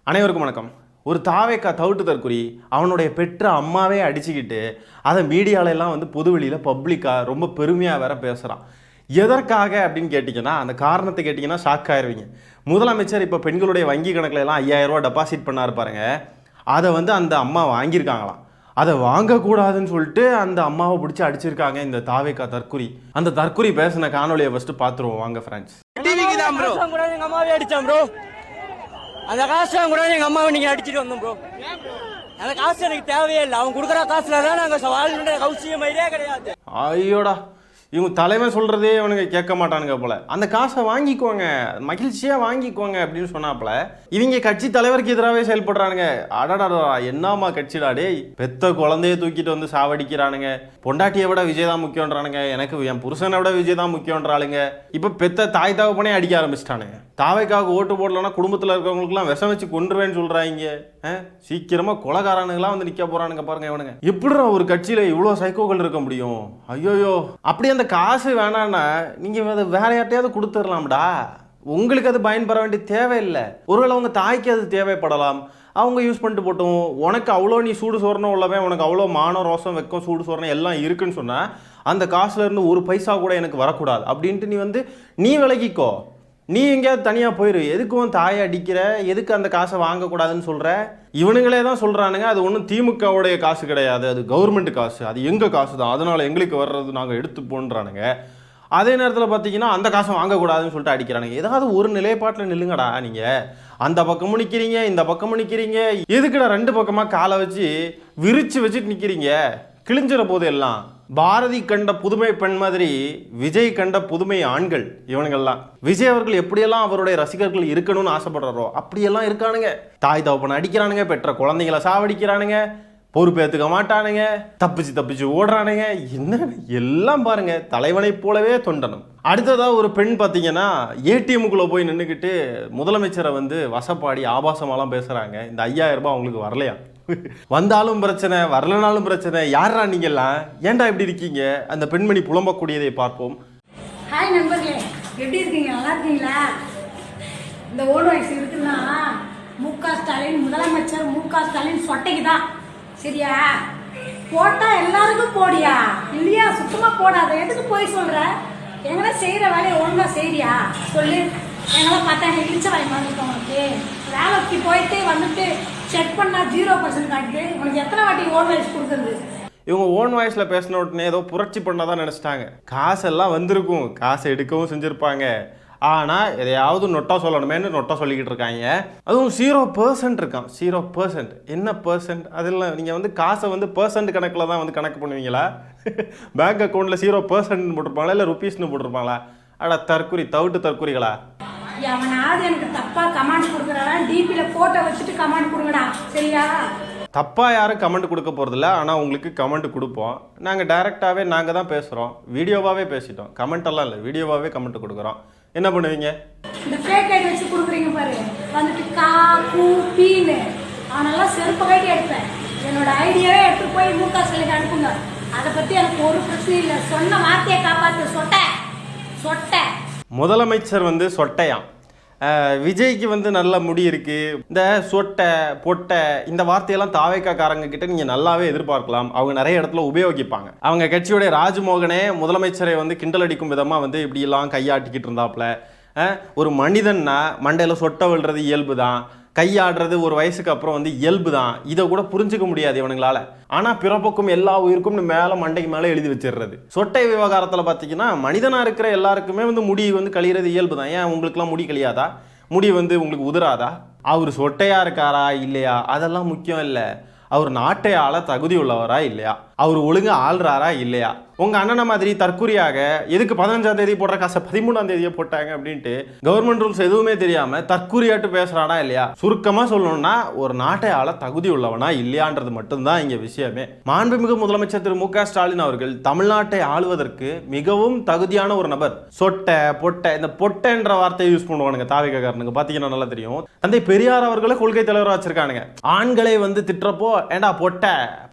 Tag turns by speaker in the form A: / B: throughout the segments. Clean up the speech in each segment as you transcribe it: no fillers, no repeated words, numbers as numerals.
A: அனைவருக்கும் வணக்கம். ஒரு தாவேக்கா தவிட்டு தற்குறி அவனுடைய பெற்ற அம்மாவே அடிச்சுக்கிட்டு அதை மீடியாலெல்லாம் வந்து பொதுவெளியில் பப்ளிக்காக ரொம்ப பெருமையாக வேற பேசுகிறான். எதற்காக அப்படின்னு கேட்டிங்கன்னா, அந்த காரணத்தை கேட்டிங்கன்னா ஷாக் ஆயிடுவீங்க. முதலமைச்சர் இப்போ பெண்களுடைய வங்கி கணக்கில் எல்லாம் 5000 ரூபா டெபாசிட் பண்ணாரு பாருங்க, அதை வந்து அந்த அம்மா வாங்கியிருக்காங்களாம். அதை வாங்கக்கூடாதுன்னு சொல்லிட்டு அந்த அம்மாவை பிடிச்சி அடிச்சிருக்காங்க இந்த தாவேக்கா தற்குறி. அந்த தற்குறி பேசின காணொலியை ஃபஸ்ட்டு பார்த்துருவோம் வாங்க ஃப்ரெண்ட்ஸ்.
B: அந்த காசு கூட எங்க அம்மாவை நீங்க அடிச்சுட்டு வந்தோம் ப்ரோ. அந்த காசு எனக்கு தேவையே இல்லை. அவங்க கொடுக்குற காசுல தான் நாங்க வாழ்க்கை கௌசியம் மாதிரியே கிடையாது.
A: ஐயோடா, இவங்க தலைமை சொல்கிறதே அவனுங்க கேட்க மாட்டானுங்க போல. அந்த காசை வாங்கிக்குவாங்க, மகிழ்ச்சியாக வாங்கிக்குவாங்க அப்படின்னு சொன்னாப்புல இவங்க கட்சி தலைவருக்கு எதிராகவே செயல்படுறானுங்க. அடடா, என்னம்மா கட்சிடா டேய், பெத்த குழந்தைய தூக்கிட்டு வந்து சாவடிக்கிறானுங்க. பொண்டாட்டியை விட விஜய் தான் முக்கியன்றானுங்க, எனக்கு என் புருஷனை விட விஜய் தான் முக்கியன்றாளுங்க. இப்போ பெத்த தாய் தகப்பனே அடிக்க ஆரம்பிச்சிட்டானுங்க. தாவைக்காக ஓட்டு போடலன்னா குடும்பத்தில் இருக்கிறவங்களுக்குலாம் விஷம் வச்சு கொண்டுருவேன்னு சொல்கிறாங்க. சீக்கிரமாக கொலைகாரனுங்களாம் வந்து நிற்க போகிறானுங்க பாருங்க இவனுங்க. எப்படிடா ஒரு கட்சியில் இவ்வளோ சைக்கோக்கள் இருக்க முடியும்? ஐயோயோ, அப்படி அந்த காசு வேணான்னா நீங்கள் அதை வேற யார்ட்டையாவது கொடுத்துடலாம்டா. உங்களுக்கு அது பயன்பெற வேண்டிய தேவையில்லை. ஒருவேளை அவங்க தாய்க்கு அது தேவைப்படலாம், அவங்க யூஸ் பண்ணிட்டு போட்டோம். உனக்கு அவ்வளோ நீ சூடு சோறணும் உள்ளவே, உனக்கு அவ்வளோ மானம் ரோசம் வெக்கம் சூடு சோறணும் எல்லாம் இருக்குன்னு சொன்னால் அந்த காசுல இருந்து ஒரு பைசா கூட எனக்கு வரக்கூடாது அப்படின்ட்டு நீ விலகிக்கோ. நீ எங்கேயாவது தனியாக போயிரு. எதுக்கும் தாயை அடிக்கிற, எதுக்கு அந்த காசை வாங்கக்கூடாதுன்னு சொல்கிற? இவனுங்களே தான் சொல்கிறானுங்க அது ஒன்றும் திமுகவுடைய காசு கிடையாது, அது கவர்மெண்ட் காசு, அது எங்கள் காசு தான், அதனால் எங்களுக்கு வர்றது நாங்கள் எடுத்துப்போன்றானுங்க. அதே நேரத்தில் பார்த்தீங்கன்னா அந்த காசை வாங்கக்கூடாதுன்னு சொல்லிட்டு அடிக்கிறானுங்க. ஏதாவது ஒரு நிலைப்பாட்டில் நில்லுங்கடா. நீங்கள் அந்த பக்கமும் நிற்கிறீங்க, இந்த பக்கமும் நிற்கிறீங்க. எதுக்குடா ரெண்டு பக்கமாக காலை வச்சு விரிச்சு வச்சுட்டு நிற்கிறீங்க? கிழிஞ்சிற போது எல்லாம். பாரதி கண்ட புதுமை பெண் மாதிரி விஜய் கண்ட புதுமை ஆண்கள் இவனுங்கள்லாம். விஜய் அவர்கள் எப்படியெல்லாம் அவருடைய ரசிகர்கள் இருக்கணும்னு ஆசைப்படுறாரோ அப்படியெல்லாம் இருக்கானுங்க. தாய் தகப்பனை அடிக்கிறானுங்க, பெற்ற குழந்தைகளை சாவடிக்கிறானுங்க, பொறுப்பேற்றுக்க மாட்டானுங்க, தப்பிச்சு ஓடுறானுங்க. என்ன எல்லாம் பாருங்க, தலைவனை போலவே தொண்டனும். அடுத்ததாக ஒரு பெண் பார்த்தீங்கன்னா ஏடிஎம்குள்ளே போய் நின்றுக்கிட்டு முதலமைச்சரை வந்து வசப்பாடி ஆபாசமாலாம் பேசுகிறாங்க. இந்த 5000 ரூபாய் அவங்களுக்கு வரலையா? வந்தாலும் பிரச்சனை, வரலனாலும் பிரச்சனை. யாரா நீங்கெல்லாம்? ஏன்டா இப்படி இருக்கீங்க? அந்த பெண்மணி புலம்பக்கூடியதை பார்ப்போம்.
C: ஹாய் நண்பர்களே, எப்படி இருக்கீங்க? நல்லா இருக்கீங்களா? இந்த ஓடு வயசு இருக்குன்னா முக ஸ்டாலின், முதலமைச்சர் முக ஸ்டாலின் சொட்டைக்கு தான். சரியா? போட்டா எல்லாருக்கும் போடியா? இல்லையா? சுத்தமா போடாத. எதுக்கு போய் சொல்ற? எங்களை செய்யற வேலையை ஒழுங்கா செய்யறியா சொல்லு. எங்களாம் பார்த்தா எனக்கு இடிச்ச வாய் மாதிரி இருக்கும். உனக்கு வேலைக்கு போயிட்டு வந்துட்டு செக் பண்ணா 0% காட்டுது. உனக்கு எத்தனை வாட்டி ஓன் வாய்ஸ் கொடுக்குறது?
A: இவங்க ஓன் வாய்ஸில் பேசின உடனே ஏதோ புரட்சி பண்ணாதான் நினச்சிட்டாங்க. காசெல்லாம் வந்திருக்கும், காசை எடுக்கவும் செஞ்சுருப்பாங்க. ஆனால் எதையாவது நொட்டா சொல்லணுமேனு நொட்டா சொல்லிக்கிட்டு இருக்காங்க. அதுவும் 0% இருக்கான். 0% என்ன பர்சன்ட்? அதெல்லாம் நீங்கள் வந்து காசை வந்து பர்சன்ட் கணக்கில் தான் வந்து கணக்கு பண்ணுவீங்களா? பேங்க் அக்கௌண்ட்டில் 0% போட்டிருப்பாங்களா, இல்லை ருபீஸ்னு போட்டிருப்பாங்களா? அட தற்குறி, தவிட்டு தற்குறிகளா.
C: அவனாவது எனக்கு தப்பா கமெண்ட் கொடுக்குறாரா? டிபியில போட்டோ வச்சுட்டு கமெண்ட் கொடுங்கடா, சரியா?
A: தப்பாக யாரும் கமெண்ட் கொடுக்க போகிறதில்ல. ஆனால் உங்களுக்கு கமெண்ட் கொடுப்போம். நாங்கள் டைரெக்டாகவே நாங்கள் தான் பேசுகிறோம், வீடியோவாகவே பேசிட்டோம். கமெண்டெல்லாம் இல்லை, வீடியோவாகவே கமெண்ட் கொடுக்குறோம். என்ன பண்ணுவீங்க?
C: இந்த ஃபேக் ஐடி வச்சு கொடுக்குறீங்க பாரு, வந்துட்டு கா கூ பீன்னு அவனெல்லாம் செருப்பு கைட்டி எடுப்பேன். என்னோட ஐடியாவே எடுத்து போய் முக ஸ்டாலின் அனுப்புங்க. அதை பற்றி எனக்கு ஒரு பிரச்சனையும் இல்லை. சொன்ன வார்த்தையை காப்பாற்று. சொட்டை
A: முதலமைச்சர் வந்து சொட்டையாம். விஜய்க்கு வந்து நல்ல முடி இருக்குது. இந்த சொட்டை பொட்டை இந்த வார்த்தையெல்லாம் தாவேக்காரங்க கிட்ட நீங்கள் நல்லாவே எதிர்பார்க்கலாம். அவங்க நிறைய இடத்துல உபயோகிப்பாங்க. அவங்க கட்சியுடைய ராஜ்மோகனே முதலமைச்சரை வந்து கிண்டல் அடிக்கும் விதமாக வந்து இப்படியெல்லாம் கையாட்டிக்கிட்டு இருந்தாப்புல. ஒரு மனிதன்னா மண்டையில் சொட்டை விழுறது இயல்பு தான், கையாடுறது ஒரு வயசுக்கு அப்புறம் வந்து இயல்பு தான். இதை கூட புரிஞ்சுக்க முடியாது இவனுங்களால. ஆனால் பிறப்புக்கும் எல்லா உயிருக்கும் மேலே மண்டைக்கு மேலே எழுதி வச்சிடுறது. சொட்டை விவகாரத்தில் பார்த்தீங்கன்னா மனிதனாக இருக்கிற எல்லாருக்குமே வந்து முடி வந்து கழிகிறது இயல்பு தான். ஏன் உங்களுக்குலாம் முடி கழியாதா? முடி வந்து உங்களுக்கு உதிராதா? அவர் சொட்டையாக இருக்காரா இல்லையா அதெல்லாம் முக்கியம் இல்லை. அவர் நாட்டை ஆள தகுதி உள்ளவரா இல்லையா? அவர் ஒழுங்கு ஆள்றாரா இல்லையா? உங்கள் அண்ணனை மாதிரி தற்குறியாக எதுக்கு 15ஆம் தேதி போடுற காசை 13ஆம் தேதியை போட்டாங்க அப்படின்ட்டு கவர்மெண்ட் ரூல்ஸ் எதுவுமே தெரியாமல் தற்குறியாட்டு பேசுகிறானா இல்லையா? சுருக்கமாக சொல்லணும்னா ஒரு நாட்டை ஆள தகுதி உள்ளவனா இல்லையான்றது மட்டும்தான் இங்கே விஷயமே. மாண்புமிகு முதலமைச்சர் திரு முக ஸ்டாலின் அவர்கள் தமிழ்நாட்டை ஆளுவதற்கு மிகவும் தகுதியான ஒரு நபர். சொட்டை பொட்டை, இந்த பொட்டைன்ற வார்த்தையை யூஸ் பண்ணுவானுங்க தாவேக்காரனுங்க. பார்த்தீங்கன்னா நல்லா தெரியும். தந்தை பெரியார் அவர்களை கொள்கை தலைவராக வச்சிருக்கானுங்க. ஆண்களை வந்து திட்டுறப்போ ஏண்டா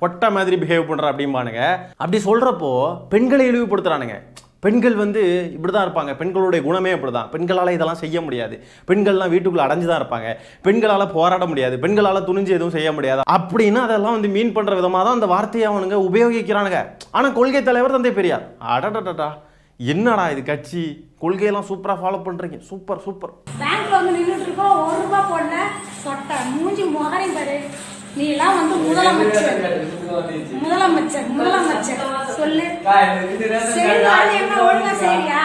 A: பொட்டை மாதிரி பிஹேவ் பண்ணுற அப்படிம்பானுங்க. அப்படி சொல்கிறப்போ பெண்களை இழிவுபடுத்துறானுங்க. பெண்கள் வந்து இப்படி தான் இருப்பாங்க, பெண்களுடைய குணமே அப்படி தான், பெண்களால் இதெல்லாம் செய்ய முடியாது, பெண்கள்லாம் வீட்டுக்குள்ளே அடைஞ்சு தான் இருப்பாங்க, பெண்களால் போராட முடியாது, பெண்களால் துணிஞ்சு எதுவும் செய்ய முடியாது அப்படின்னு அதெல்லாம் வந்து மீன் பண்ணுற விதமாக தான் அந்த வார்த்தையை அவனுங்க உபயோகிக்கிறானுங்க. ஆனால் கொள்கை தலைவர் தந்தை பெரியார் அடடடா என்னடா இது கட்சி, கொள்கையெல்லாம் சூப்பராக ஃபாலோ பண்ணுறீங்க, சூப்பர் சூப்பர்.
C: பேங்க்ல வந்து நின்றுட்டு இருக்கோம், 1 ரூபாய் போடல, சொட்டை மூஞ்சி முகரை பாரு. நீ எல்லாம் வந்து முதலமைச்சர் சொல்லு. சரி என்ன ஒழுங்கா சரியா?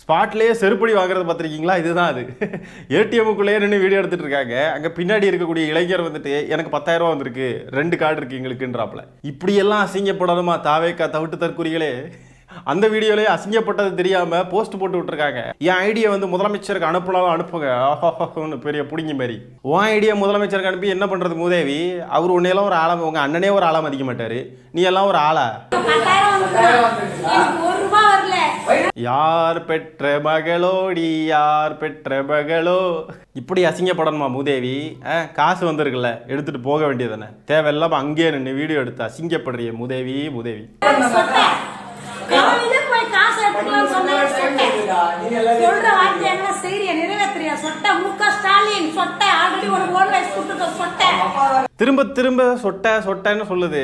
A: ஸ்பாட்லேயே செருப்படி வாங்குறது பார்த்துருக்கீங்களா? இதுதான் அது. ஏடிஎம்முக்குள்ளேயே நின்று வீடியோ எடுத்துட்டு இருக்காங்க. அங்கே பின்னாடி இருக்கக்கூடிய இளைஞர் வந்துட்டு எனக்கு 10,000 ரூபா வந்திருக்கு, 2 கார்டு இருக்கு எங்களுக்குன்றாப்ல. இப்படியெல்லாம் அசிங்கப்படணுமா தாவேக்கா தவிட்டு தற்கொலைகளே? அந்த வீடியோலேயே அசிங்கப்பட்டது தெரியாம போஸ்ட் போட்டு விட்டுருக்காங்க. என் ஐடியா வந்து முதலமைச்சருக்கு அனுப்பினாலும் அனுப்புங்க, ஆஹான்னு பெரிய புடிங்கி மாதிரி. உன் ஐடியா முதலமைச்சருக்கு அனுப்பி என்ன பண்றது மூதேவி? அவர் உன்னையெல்லாம் ஒரு ஆளா, உங்க அண்ணனே ஒரு ஆளா மதிக்க மாட்டாரு, நீ எல்லாம் ஒரு ஆளா? யார் பெற்ற மகளோடி யார் பெற்ற மகளோ, இப்படி அசிங்கப்படணுமா மூதேவி? காசு வந்திருக்குல்ல, எடுத்துட்டு போக வேண்டியதானே, தேவையில்லாம அங்கேயே நின்று வீடியோ எடுத்து அசிங்கப்படுறிய மூதேவி மூதேவி. திரும்ப திரும்ப சொட்டை சொட்டைன்னு சொல்லுது.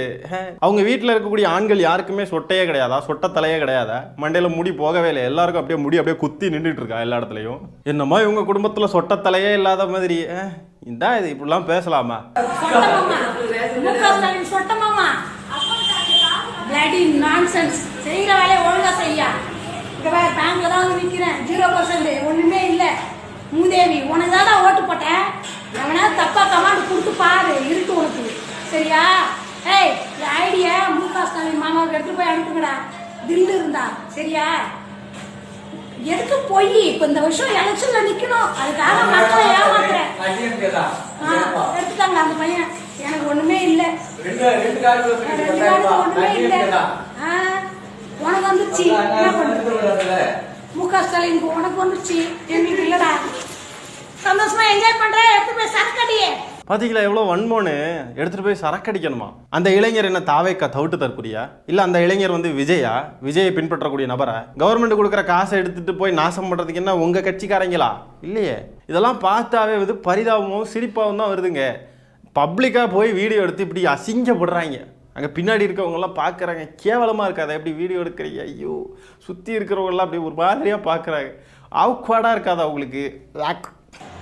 A: அவங்க வீட்டில் இருக்கக்கூடிய ஆண்கள் யாருக்குமே சொட்டையே கிடையாதா, சொட்ட தலையே கிடையாதா, மண்டையில முடி போகவே இல்லை, எல்லாருக்கும் அப்படியே முடி அப்படியே குத்தி நின்றுட்டு இருக்கா எல்லா இடத்துலையும். என்னமோ இவங்க குடும்பத்துல சொட்ட தலையே இல்லாத மாதிரி. இந்த இது இப்படிலாம் பேசலாமா?
C: செய்யற வேலையை ஒழுங்கா செய்யா. பேங்க்ல தான் வந்து நிக்கிறேன், 0% ஒண்ணுமே இல்ல. மூதேவி உனக்கு தான் ஓட்டு போட்டேன், எவனா தப்பா கமாண்ட் கொடுத்து பாரு, இருக்கு உனக்கு சரியா? ஏய் ஐடியா முக ஸ்டாலின் மாமாவுக்கு எடுத்து போய் அனுப்புங்கடா, தில்லு இருந்தா சரியா? எதுக்கு போய் இப்ப இந்த வருஷம் எலெக்ஷன்ல நிக்கணும், அதுக்காக மக்களை ஏமாத்துறேன். எடுத்துட்டாங்க அந்த பையன், எனக்கு ஒண்ணுமே இல்ல, 2 கார்டு ஒண்ணுமே இல்ல. உனக்கு வந்துச்சு என்ன பண்றது? முக ஸ்டாலினுக்கு உனக்கு வந்துச்சு, எங்களுக்கு இல்லடா. சந்தோஷமா என்ஜாய் பண்றேன், எடுத்து போய் சரக்கடியே.
A: பாத்தீங்களா எவ்வளோ வன்மோன்னு? எடுத்துட்டு போய் சரக்கடிக்கணுமா? அந்த இளைஞர் என்ன தாவேக்கா தவிட்டு தற்கொலையா? இல்லை அந்த இளைஞர் வந்து விஜயா, விஜயை பின்பற்றக்கூடிய நபரா? கவர்மெண்ட் கொடுக்குற காசை எடுத்துட்டு போய் நாசம் பண்ணுறதுக்கு என்ன உங்கள் கட்சிக்காரங்களா? இல்லையே. இதெல்லாம் பார்த்தாவே வந்து பரிதாபமும் சிரிப்பாகவும் தான் வருதுங்க. பப்ளிக்காக போய் வீடியோ எடுத்து இப்படி அசிங்கப்படுறாங்க. அங்கே பின்னாடி இருக்கவங்கெல்லாம் பார்க்குறாங்க, கேவலமாக இருக்காது எப்படி வீடியோ எடுக்கிறீங்க? ஐயோ, சுற்றி இருக்கிறவங்கெல்லாம் அப்படி ஒரு மாதிரியாக பார்க்குறாங்க. ஆக்வார்டாக இருக்காதா உங்களுக்கு?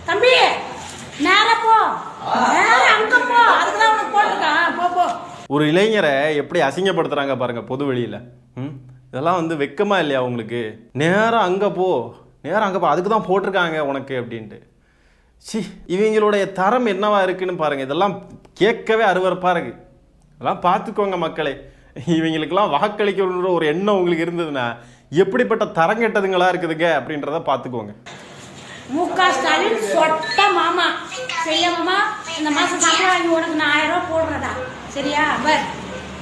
C: தம்பி நேரா போ, நேரா அங்க போ, அதுதான் உனக்கு போட்டுருக்கான், போ போ.
A: ஒரு இளைஞரை எப்படி அசிங்கப்படுத்துறாங்க பாருங்க பொது வெளியில. இதெல்லாம் வந்து வெக்கமா இல்லையா உங்களுக்கு? நேரம் அங்கே போ, நேரம் அங்கே போ, அதுக்கு தான் போட்டிருக்காங்க உனக்கு அப்படின்ட்டு. சி, இவங்களுடைய தரம் என்னவா இருக்குன்னு பாருங்க. இதெல்லாம் கேட்கவே அருவருப்பாக இருக்கு. அதெல்லாம் பார்த்துக்கோங்க மக்களே. இவங்களுக்கெல்லாம் வாக்களிக்கணுன்ற ஒரு எண்ணம் உங்களுக்கு இருந்ததுன்னா எப்படிப்பட்ட தரங்கெட்டதுங்களா இருக்குதுங்க அப்படின்றத பார்த்துக்கோங்க.
C: முக ஸ்டாலின் சொட்ட மாமா சரியா? மாமா இந்த மாசம் சம்பளம் வாங்கி உனக்கு நான் 1000 ரூபாய் போடுறதா சரியா? பர்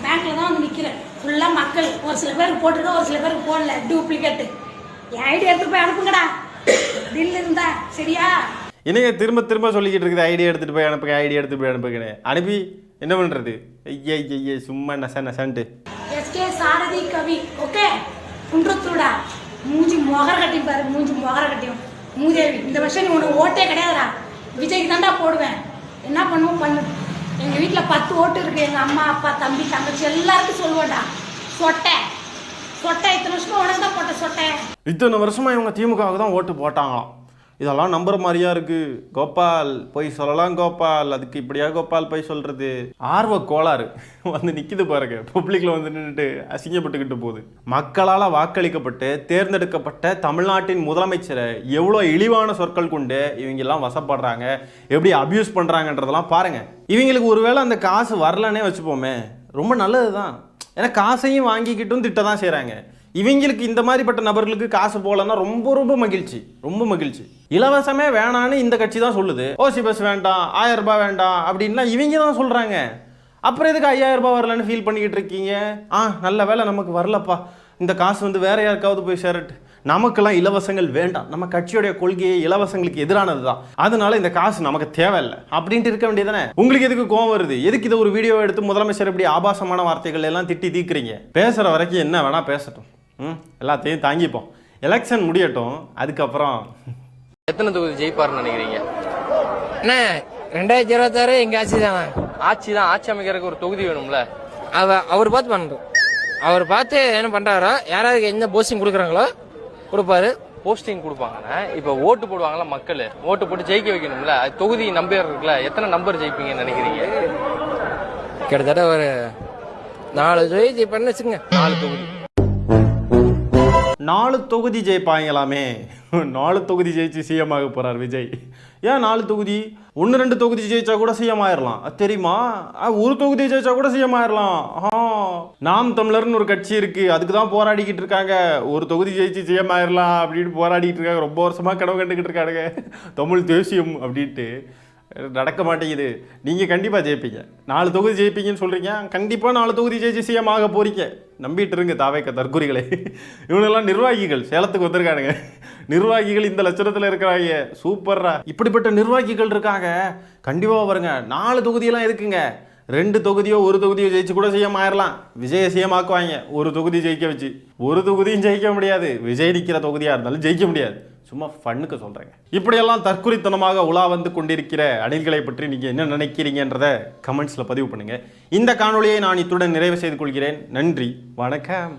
C: பேங்க்ல தான் வந்து நிக்கிறேன், ஃபுல்லா மக்கள், ஒரு சில பேருக்கு போட்டுருக்க, ஒரு சில பேருக்கு போடல, டூப்ளிகேட். என் ஐடியா எடுத்து போய் அனுப்புங்கடா, தில் இருந்தா சரியா?
A: என்னங்க திரும்ப திரும்ப சொல்லிக்கிட்டு இருக்குது ஐடியா எடுத்துட்டு போய் அனுப்புங்க, ஐடியா எடுத்துட்டு போய் அனுப்புங்க. அனுப்பி என்ன பண்றது? ஐயே சும்மா நசன்ட்டு.
C: எஸ்கே சாரதி கவி ஓகே குன்றத்தூடா மூஞ்சி மொகர கட்டி பாரு, மூஞ்சி மொகர கட்டியும் மூதேவி. இந்த வருஷம் நீ உனக்கு ஓட்டே கிடையாதுடா, விஜய்க்கு தாண்டா போடுவேன். என்ன பண்ணுவோம் பண்ணு. எங்க வீட்டுல 10 ஓட்டு இருக்கு, எங்க அம்மா அப்பா தம்பி தங்கச்சி எல்லாருக்கும் சொல்லுவேன்டா. சொட்டை சொட்டை இத்தனை வருஷமா உனக்கு தான் போட்ட சொட்டை.
A: இத்தனை வருஷமா இவங்க திமுகவுக்கு தான் ஓட்டு போட்டாங்களாம். இதெல்லாம் நம்புற மாதிரியா இருக்கு. கோபால் போய் சொல்லலாம் கோபால், அதுக்கு இப்படியா கோபால் போய் சொல்றது? ஆர்வ கோளாறு வந்து நிக்குது பாருங்க, பப்ளிக்ல வந்து நின்றுட்டு அசிங்கப்பட்டுக்கிட்டு போகுது. மக்களால் வாக்களிக்கப்பட்டு தேர்ந்தெடுக்கப்பட்ட தமிழ்நாட்டின் முதலமைச்சரை எவ்வளோ இழிவான சொற்கள் கொண்டு இவங்க எல்லாம் வசப்படுறாங்க, எப்படி அபியூஸ் பண்றாங்கன்றதெல்லாம் பாருங்க. இவங்களுக்கு ஒருவேளை அந்த காசு வரலன்னே வச்சுப்போமே, ரொம்ப நல்லது தான். ஏன்னா காசையும் வாங்கிக்கிட்டும் திட்ட தான் செய்கிறாங்க. இவங்களுக்கு இந்த மாதிரிப்பட்ட நபர்களுக்கு காசு போகலன்னா ரொம்ப ரொம்ப மகிழ்ச்சி, ரொம்ப மகிழ்ச்சி. இலவசமே வேணான்னு இந்த கட்சி தான் சொல்லுது. ஓசி பஸ் வேண்டாம், 1000 ரூபாய் வேண்டாம் அப்படின்லாம் இவங்க தான் சொல்கிறாங்க. அப்புறம் எதுக்கு 5000 ரூபாய் வரலன்னு ஃபீல் பண்ணிக்கிட்டு இருக்கீங்க? நல்ல வேலை நமக்கு வரலப்பா, இந்த காசு வந்து வேற யாருக்காவது போய் சேரட்டு, நமக்கெல்லாம் இலவசங்கள் வேண்டாம், நம்ம கட்சியோடைய கொள்கையை இலவசங்களுக்கு எதிரானது தான், அதனால இந்த காசு நமக்கு தேவையில்லை அப்படின்ட்டு இருக்க வேண்டியதானே. உங்களுக்கு எதுக்கு கோவம் வருது? எதுக்கு இதை ஒரு வீடியோ எடுத்து முதலமைச்சர் இப்படி ஆபாசமான வார்த்தைகள் எல்லாம் திட்டி தீக்குறீங்க? பேசுற வரைக்கும் என்ன வேணா பேசட்டும், எல்லாத்தையும் தாங்கிப்போம். எலெக்ஷன் முடியட்டும், அதுக்கப்புறம்
D: எத்தனை தொகுதி ஜெயிப்பாருன்னு நினைக்கிறீங்க?
E: அண்ணா 2026 எங்க ஆட்சி தானே.
D: ஆட்சி தான், ஆட்சி அமைக்கிறதுக்கு ஒரு தொகுதி வேணும்ல.
E: அவர் பார்த்து பண்றோம். அவர் பார்த்து என்ன பண்றாரோ, யாராவது என்ன போஸ்டிங் கொடுக்குறாங்களோ கொடுப்பாரு.
D: போஸ்டிங் கொடுப்பாங்கண்ணா. இப்ப ஓட்டு போடுவாங்கல்ல மக்கள், ஓட்டு போட்டு ஜெயிக்க வைக்கணும்ல. அது தொகுதி நம்பர் இருக்குல்ல, எத்தனை நம்பர் ஜெயிப்பீங்கன்னு நினைக்கிறீங்க?
E: கிட்டத்தட்ட ஒரு 4 தொகுதி ஜெயிப்பாருன்னு வச்சுங்க.
D: 4 தொகுதி.
A: 4 தொகுதி ஜெயிப்பாங்களாமே. 4 தொகுதி ஜெயிச்சு சிஎம் ஆக போறார் விஜய். ஏன் 4 தொகுதி? 1-2 தொகுதி ஜெயிச்சா கூட சிஎம் ஆயிரலாம், தெரியுமா? 1 தொகுதி ஜெயிச்சா கூட சிஎம் ஆயிரலாம். நாம் தமிழர்னு ஒரு கட்சி இருக்கு, அதுக்கு தான் போராடிக்கிட்டு இருக்காங்க. 1 தொகுதி ஜெயிச்சு சிஎம் ஆயிரலாம் அப்படின்னு போராடிக்கிட்டு இருக்காங்க. ரொம்ப வருஷமா கனவு கண்டுக்கிட்டு இருக்காங்க தமிழ் தேசியம் அப்படின்ட்டு. நடக்க மாட்டேங்குது. நீங்க கண்டிப்பா ஜெயிப்பீங்க. 4 தொகுதி ஜெயிப்பீங்கன்னு சொல்றீங்க, கண்டிப்பா 4 தொகுதி ஜெயிச்சு சிஎம் ஆக போறீங்க. நம்பிட்டு இருங்க தாவேக்க தற்குறிகளே. இவனெல்லாம் நிர்வாகிகள், சேலத்துக்கு வந்திருக்கானுங்க. நிர்வாகிகள் இந்த லட்சணத்துல இருக்கிறாங்க. சூப்பர்ரா. இப்படிப்பட்ட நிர்வாகிகள் இருக்காங்க, கண்டிப்பா வருங்க. 4 தொகுதியெல்லாம் எதுக்குங்க? 2 தொகுதியோ 1 தொகுதியோ ஜெயிச்சு கூட சிஎம் ஆயிரலாம். விஜய சிஎம் ஆக்குவாங்க 1 தொகுதி ஜெயிக்க வச்சு. 1 தொகுதியும் ஜெயிக்க முடியாது. விஜய் நிற்கிற தொகுதியா இருந்தாலும் ஜெயிக்க முடியாது. சும்மா ஃபன்னுக்கு சொல்றேங்க. இப்படியெல்லாம் தற்குறித்தனமாக உலா வந்து கொண்டிருக்கிற அணில்களை பற்றி நீங்க என்ன நினைக்கிறீங்கன்றத கமெண்ட்ஸ்ல பதிவு பண்ணுங்க. இந்த காணொலியை நான் இத்துடன் நிறைவு செய்து கொள்கிறேன். நன்றி, வணக்கம்.